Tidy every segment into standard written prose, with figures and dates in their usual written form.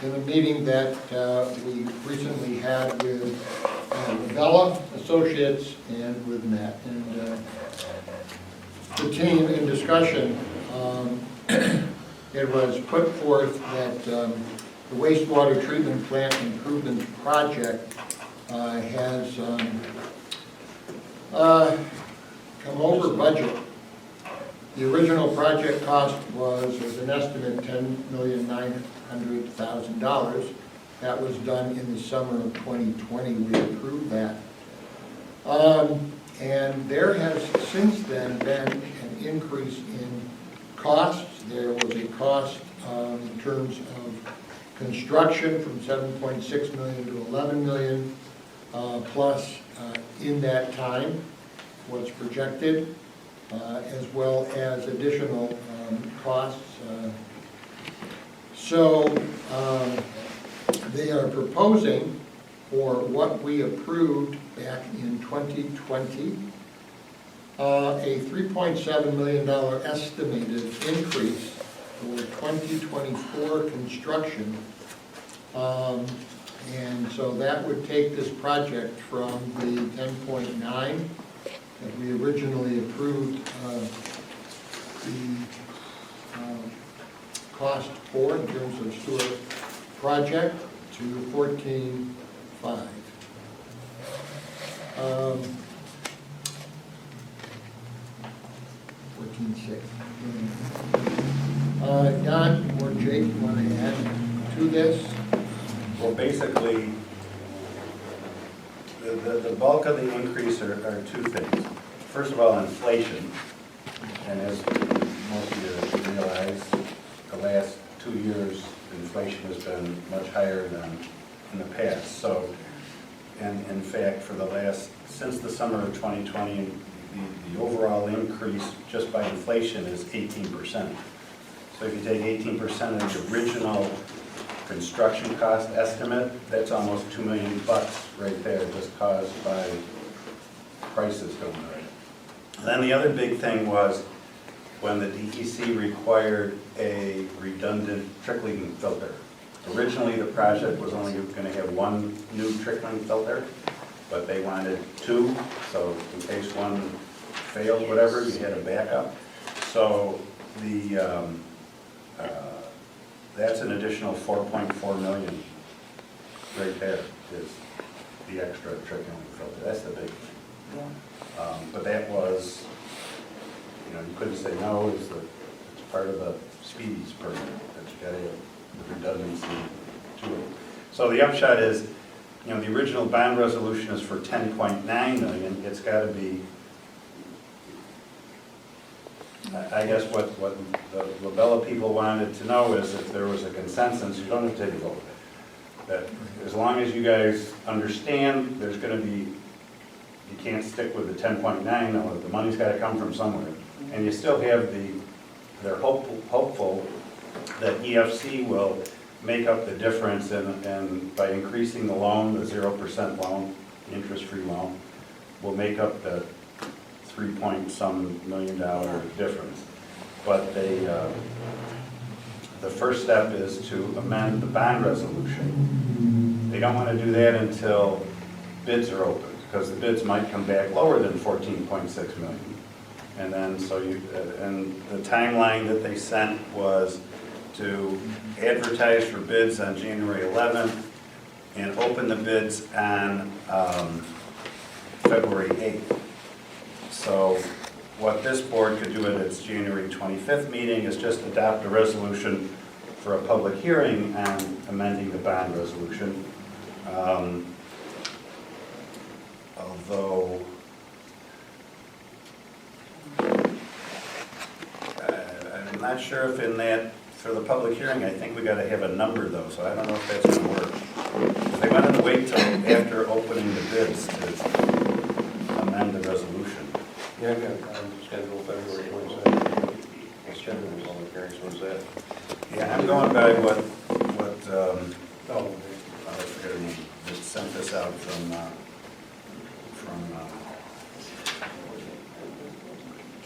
in a meeting that we recently had with Bella Associates and with Matt. And the team in discussion, it was put forth that the wastewater treatment plant improvement project has come over budget. The original project cost was an estimate $10,900,000. That was done in the summer of 2020. We approved that. And there has since then been an increase in costs. There was a cost in terms of construction from $7.6 million to $11 million, plus in that time what's projected, as well as additional costs. So they are proposing for what we approved back in 2020, a $3.7 million estimated increase for 2024 construction. And so that would take this project from the 10.9 that we originally approved the cost for in terms of sewer project to 14.5. 14.6. Don or Jake, want to add to this? Well, basically, the bulk of the increase are two things. First of all, inflation, and as most of you realize, the last 2 years, inflation has been much higher than in the past. So, and in fact, since the summer of 2020, the overall increase just by inflation is 18%. So if you take 18% of the original construction cost estimate, that's almost $2 million right there, just caused by prices going up. And then the other big thing was when the DEC required a redundant trickling filter. Originally, the project was only going to have one new trickling filter, but they wanted two, so in case one failed, whatever, you had a backup. So that's an additional $4.4 million right there is the extra trickling filter. That's the big thing. But that was, you couldn't say no. It's part of the speedies permit that you got to have the redundancy to it. So the upshot is, the original bond resolution is for $10.9 million. It's got to be, I guess what the Labella people wanted to know is if there was a consensus, you don't have to take a vote, that as long as you guys understand there's going to be, you can't stick with the 10.9, no, the money's got to come from somewhere. And you still have they're hopeful that EFC will make up the difference and by increasing the loan, the 0% loan, interest-free loan, will make up the $3-some million difference. But the first step is to amend the bond resolution. They don't want to do that until bids are open, because the bids might come back lower than 14.6 million. And then and the timeline that they sent was to advertise for bids on January 11th and open the bids on February 8th. So what this board could do at its January 25th meeting is just adopt a resolution for a public hearing on amending the bond resolution. Although I'm not sure if in that, for the public hearing, I think we got to have a number though, so I don't know if that's going to work. They wanted to wait till after opening the bids to amend the resolution. Yeah, I've got a schedule February 27th. What's generally public hearings, what's that? Yeah, I'm going by what Oh, I forget her name, just sent this out from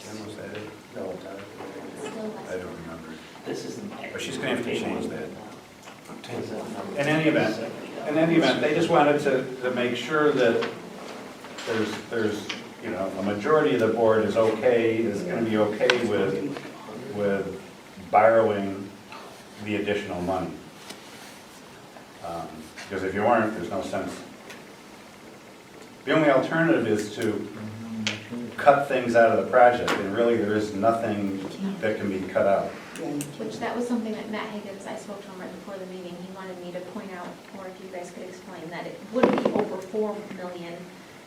when was that it? no, I don't remember. This is. But she's going to have to change that. in any event, they just wanted to make sure that there's, you know, a majority of the board is gonna be okay with borrowing the additional money. Because if you aren't, there's no sense. The only alternative is to cut things out of the project, and really there is nothing that can be cut out. Which that was something that Matt Higgins, I spoke to him right before the meeting, he wanted me to point out, or if you guys could explain, that it would be over 4 million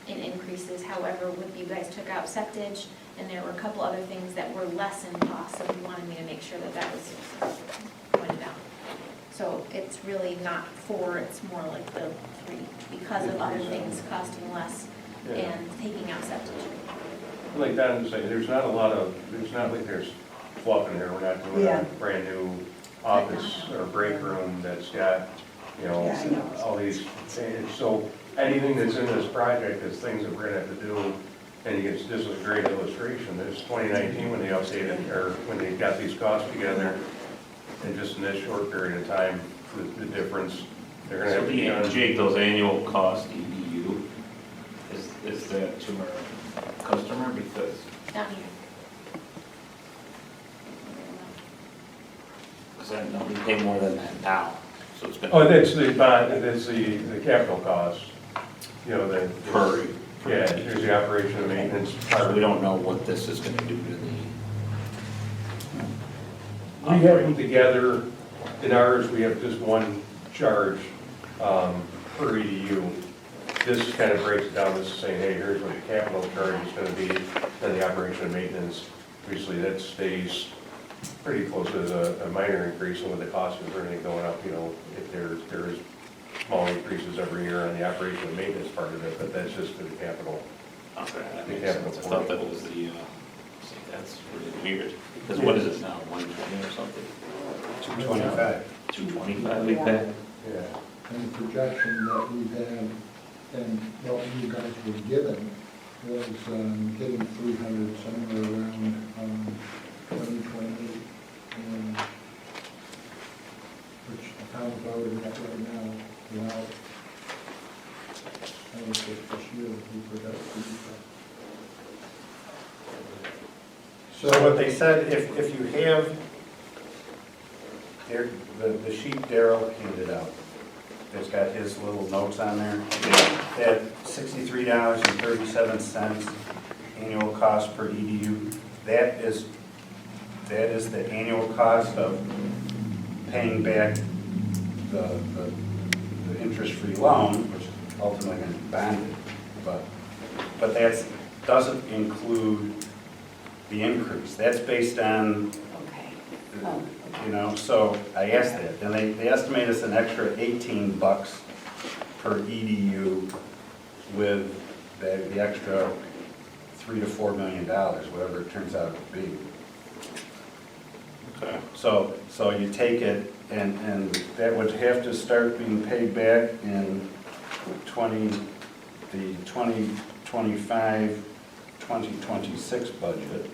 in increases, however, with you guys took out septage, and there were a couple other things that were less in cost, so he wanted me to make sure that that was pointed out. So it's really not 4, it's more like the 3, because of other things costing less and taking out septage. Like Don was saying, there's not like there's fluff in here, we're not doing a brand new office or break room that's got, you know, Yeah, I know. all these, so anything that's in this project is things that we're gonna have to do, and this is a great illustration, this 2019 when they updated, or when they got these costs together, and just in this short period of time, the difference, they're gonna have to be done. Jake, those annual costs EDU, is that to our customer because? Down here. Because I know we pay more than that now, so it's been. Oh, that's the bond, that's the capital cost, you know, the. Per. Yeah, there's the operation and maintenance So part. we don't know what this is gonna do to the. We have them together, in ours, we have just one charge per EDU. This kind of breaks it down, this is saying, hey, here's what the capital charge is gonna be, then the operation and maintenance, obviously that stays pretty close to a minor increase, and with the cost of everything going up, you know, if there's small increases every year on the operation and maintenance part of it, but that's just for the capital. Okay, that The makes capital sense. I thought that was the, see, that's really weird, because what is it now, 120 or something? 225. 225 we pay? Yeah. And the projection that we had, and what you guys were given, was getting 300 somewhere around 2028, which the town's voting at right now, without, I would say this year, we project to do that. So what they said, if you have, the sheet Daryl handed out, it's got his little notes on there, at $63.37 annual cost per EDU, that is the annual cost of paying back the interest-free loan, which is ultimately going to be bonded, but that doesn't include the increase. That's based on, Okay. Oh, you know, so I asked that, and they estimate us an extra $18 per EDU with the extra $3 to $4 million, whatever it turns out to be. Okay. So you take it, and that would have to start being paid back in the 2025, 2026 budget.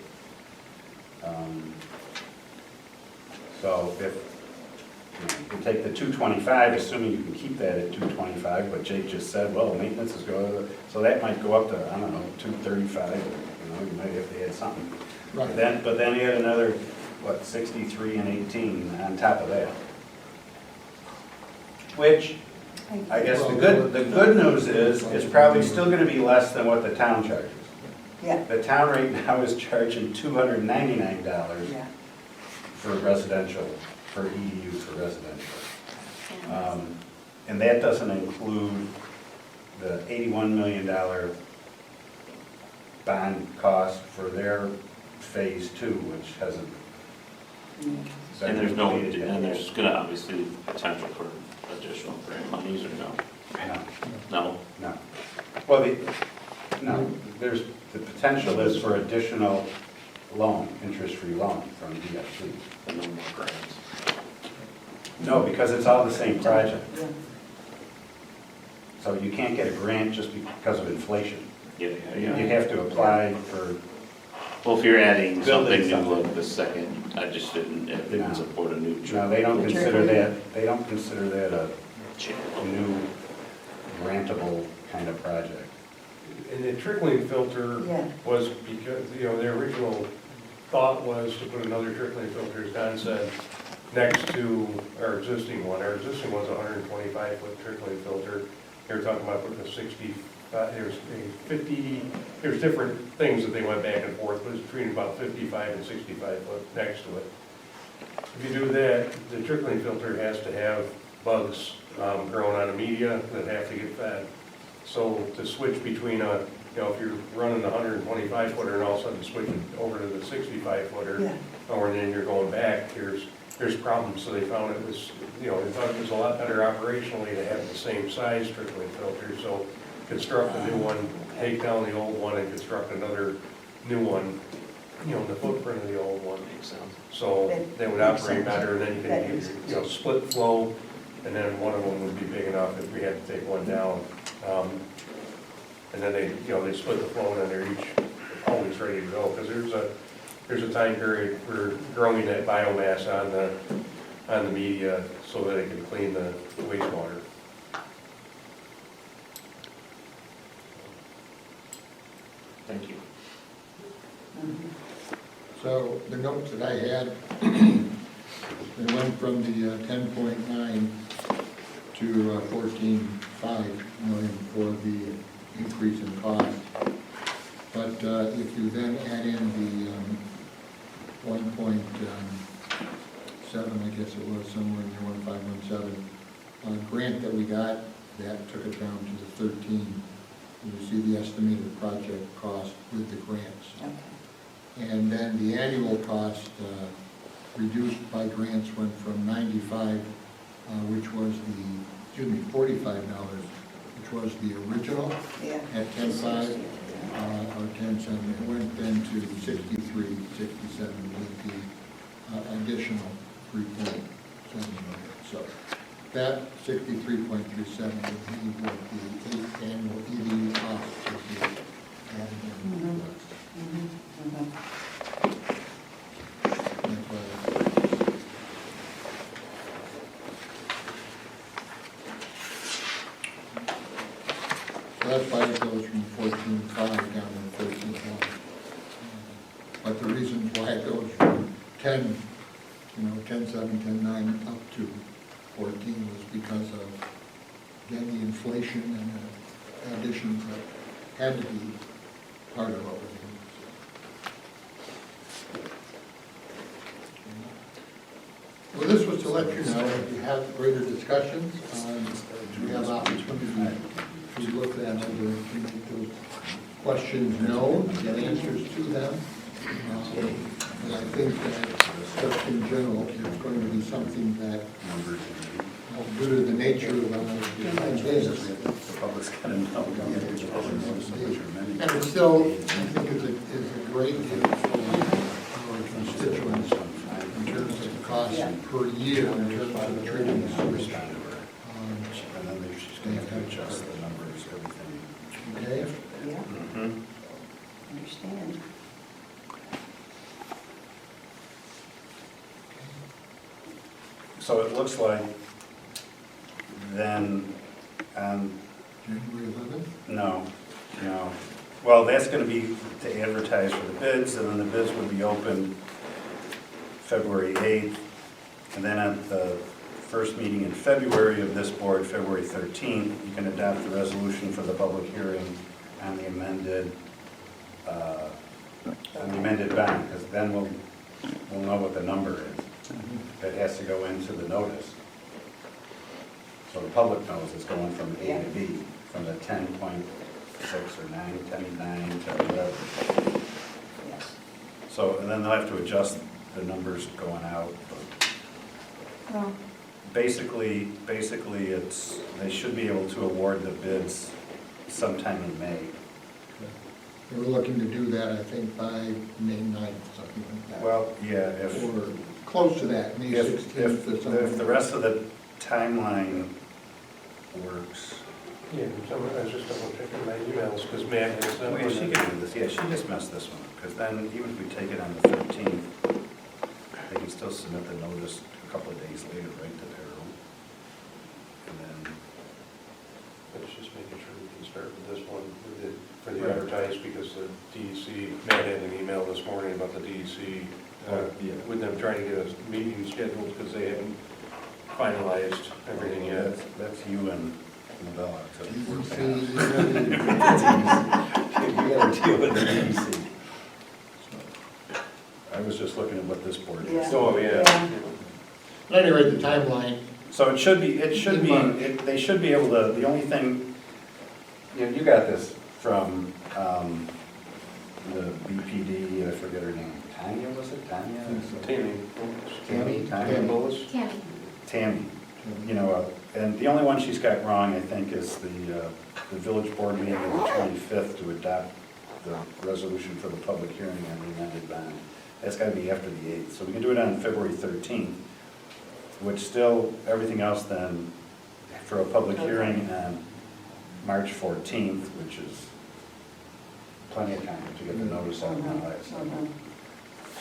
So if you take the 225, assuming you can keep that at 225, but Jake just said, well, maintenance is going, so that might go up to, I don't know, 235, you know, you might have to add something. Right. But then you had another, what, 63 and 18 on top of that. Which, I guess the good news is, it's probably still gonna be less than what the town charges. yeah, The town right now is charging $299 yeah. for residential, for EDU for residential. And that doesn't include the $81 million bond cost for their phase 2, which hasn't been And there's no, completed yet. and there's gonna obviously be potential for additional grant monies or no? No, No? no. Well, no, there's, the potential is for additional loan, interest-free loan from DFC. And no more grants? No, because it's all the same project. Yeah. So you can't get a grant just because of inflation. Yeah, You yeah. have to apply for, Well, if you're adding Building something new something. like the second, I just didn't No. support a new. no, they don't consider that a new grantable kind of project. And the trickling filter Yeah. was because, the original thought was to put another trickling filter, as Don said, next to our existing one. Our existing one's a 125-foot trickling filter. They were talking about putting a 65, there's a 50, there's different things that they went back and forth, but it's between about 55 and 65 foot next to it. If you do that, the trickling filter has to have bugs growing on a media that have to get fed. So to switch between if you're running a 125 footer and all of a sudden switch it over to the 65 footer, Yeah. or then you're going back, there's problems. So they found it was, they thought it was a lot better operationally to have the same size trickling filter. So construct a new one, take down the old one and construct another new one, in the footprint of the old one. So they would operate better, and then you can, split flow, and then one of them would be big enough if we had to take one down. And then they split the flow, and then they're each always ready to go, because there's a time period for growing that biomass on the media so that it can clean the wastewater. Thank you. So the notes that I had, they went from the 10.9 to 14.5 million for the increase in cost. But if you then add in the 1.7, I guess it was, somewhere in there, 1517, grant that we got, that took it down to the 13. You see the estimated project cost with the grants. Okay. And then the annual cost reduced by grants went from 95, which was $45, which was the original Yeah. at 10.5 or 10.7. It went then to 63, 67 with the additional 3.7 million. So that 63.37 would be what the annual EDU cost would be added in. That's why So that's why it goes from 14.5 down to 13.1. But the reasons why it goes from 10, 10.7, 10.9 up to 14 was because of, again, the inflation and the additions that had to be part of what was in. Well, this was to let you know, if you have greater discussions, we have opportunity to look at over, to make those questions known, get answers to them. And I think that just in general, it's going to be something that, due to the nature of the business, The public's got to know. and it's still, I think is a great deal for our constituents in terms of the cost per year, in terms of treating the sewage. And then she's going to have to adjust the numbers, everything. Okay? Yeah, understand. So it looks like then, January 11th? no. Well, that's going to be to advertise for the bids, and then the bids will be open February 8th. And then at the first meeting in February of this board, February 13th, you can adopt the resolution for the public hearing on the amended bond, because then we'll know what the number is. That has to go into the notice. So the public knows it's going from A to B, from the 10.6 or 9, 10.9 to whatever. Yes. So, and then they'll have to adjust the numbers going out. But Well, basically, it's, they should be able to award the bids sometime in May. They were looking to do that, I think, by May 9th, something like that. Well, yeah, Or close to that, May 16th or something. if the rest of the timeline works. Yeah, I was just double checking my emails, because Matt has Oh, yeah, she can do this, yeah, she just messed this one, because then even if we take it on the 13th, they can still submit the notice a couple of days later, right, to their own. And then start with this one, for the advertised, because the DEC, Matt had an email this morning about the DEC, Yeah. with them trying to get a meeting scheduled, because they haven't finalized everything yet. That's you and Novella. so- See, You gotta deal with the DEC. I was just looking at what this board is. Yeah. Oh, yeah. Yeah. But anyway, the timeline, So they should be able to, the only thing, you got this from the BPD, I forget her name, Tanya, was it, Tanya? Tammy. Tammy? Tammy. Bullis? Tammy, Tammy, you know, and the only one she's got wrong, I think, is the village board meeting on the 25th to adopt the resolution for the public hearing on the amended bond. That's gotta be after the 8th, so we can do it on February 13th, which still, everything else then, for a public hearing on March 14th, which is plenty of time to get the notice out and all that stuff. Mhm.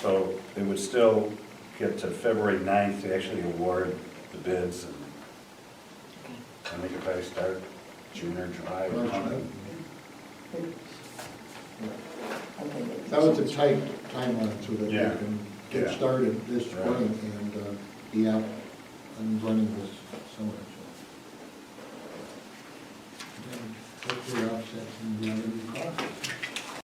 So it would still get to February 9th to actually award the bids, and I think if I start June or July or something. Okay. that was a tight timeline so that they Yeah. can get Yeah. started this Right. spring and be out and running this summer.